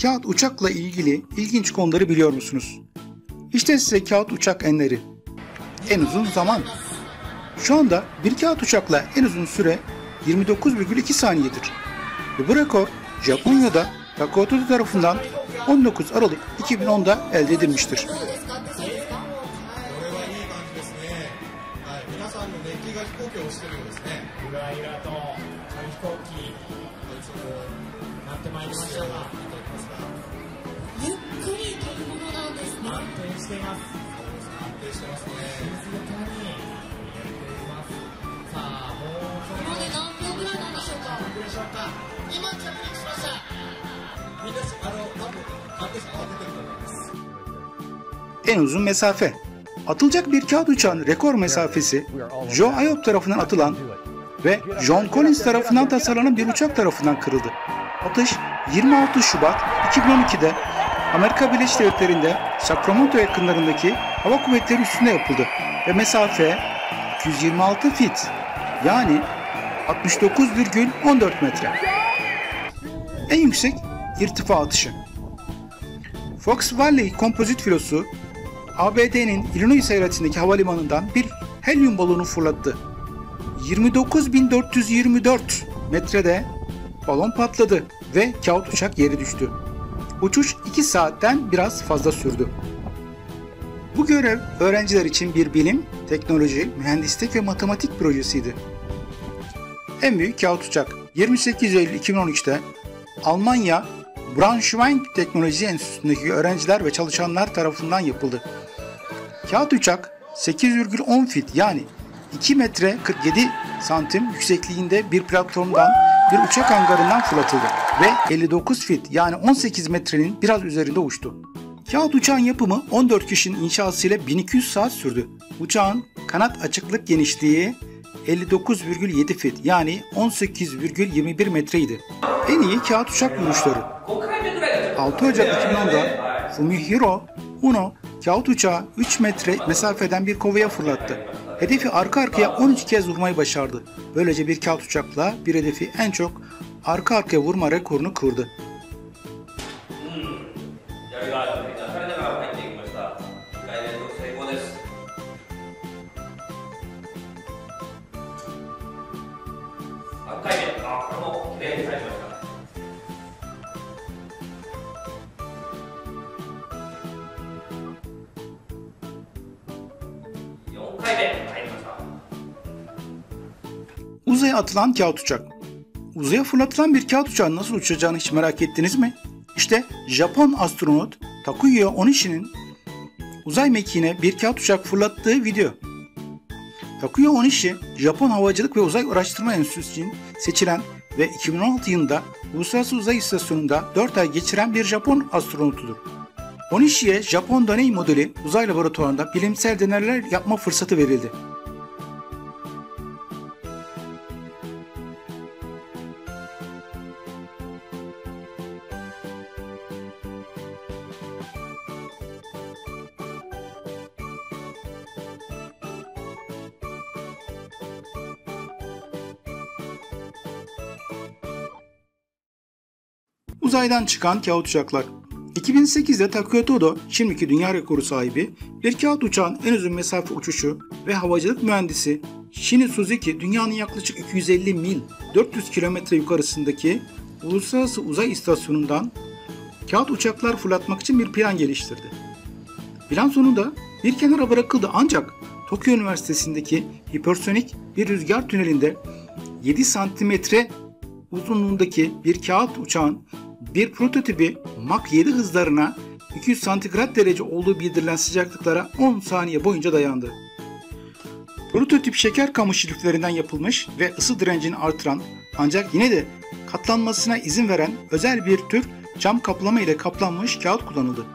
Kağıt uçakla ilgili ilginç konuları biliyor musunuz? İşte size kağıt uçak enleri. En uzun zaman. Şu anda bir kağıt uçakla en uzun süre 29,2 saniyedir. Ve bu rekor Japonya'da Kağıt tarafından 19 Aralık 2010'da elde edilmiştir. En uzun mesafe. Atılacak bir kağıt uçağın rekor mesafesi, Joe Ayob tarafından atılan ve John Collins tarafından tasarlanan bir uçak tarafından kırıldı. Atış 26 Şubat 2012'de Amerika Birleşik Devletleri'nde Sacramento yakınlarındaki hava kuvvetleri üstünde yapıldı ve mesafe 226 feet yani 69,14 metre. En yüksek irtifa atışı. Fox Valley kompozit filosu ABD'nin Illinois eyaletindeki havalimanından bir helyum balonu fırlattı. 29.424 metrede balon patladı ve kağıt uçak yere düştü. Uçuş 2 saatten biraz fazla sürdü. Bu görev öğrenciler için bir bilim, teknoloji, mühendislik ve matematik projesiydi. En büyük kağıt uçak 28 Eylül 2013'te Almanya Braunschweig Teknoloji Enstitüsü'ndeki öğrenciler ve çalışanlar tarafından yapıldı. Kağıt uçak 8,10 feet yani 2 metre 47 santim yüksekliğinde bir platformdan bir uçak hangarından fırlatıldı ve 59 feet yani 18 metrenin biraz üzerinde uçtu. Kağıt uçağın yapımı 14 kişinin inşasıyla 1200 saat sürdü. Uçağın kanat açıklık genişliği 59,7 feet yani 18,21 metreydi. En iyi kağıt uçak vuruşları. 6 Ocak 2010'da Fumihiro Uno kağıt uçağı 3 metre mesafeden bir kovaya fırlattı. Hedefi arka arkaya 13 kez vurmayı başardı. Böylece bir kağıt uçakla bir hedefi en çok arka arkaya vurma rekorunu kırdı. Uzaya atılan kağıt uçak. Uzaya fırlatılan bir kağıt uçağın nasıl uçacağını hiç merak ettiniz mi? İşte Japon astronot Takuya Onishi'nin uzay mekiğine bir kağıt uçak fırlattığı video. Takuya Onishi, Japon Havacılık ve Uzay Araştırma Enstitüsü için seçilen ve 2016 yılında Uluslararası Uzay İstasyonu'nda 4 ay geçiren bir Japon astronotudur. Onishi'ye Japon deney modeli uzay laboratuvarında bilimsel deneyler yapma fırsatı verildi. Uzaydan çıkan kağıt uçaklar. 2008'de Takaya Todo, şimdiki dünya rekoru sahibi, bir kağıt uçağın en uzun mesafe uçuşu ve havacılık mühendisi Shin Suzuki, dünyanın yaklaşık 250 mil, 400 kilometre yukarısındaki Uluslararası Uzay İstasyonu'ndan kağıt uçaklar fırlatmak için bir plan geliştirdi. Plan sonunda bir kenara bırakıldı ancak Tokyo Üniversitesi'ndeki hipersonik bir rüzgar tünelinde 7 santimetre uzunluğundaki bir kağıt uçağın bir prototipi Mach 7 hızlarına 200 santigrat derece olduğu bildirilen sıcaklıklara 10 saniye boyunca dayandı. Prototip şeker kamışı liflerinden yapılmış ve ısı direncini artıran ancak yine de katlanmasına izin veren özel bir tür cam kaplama ile kaplanmış kağıt kullanıldı.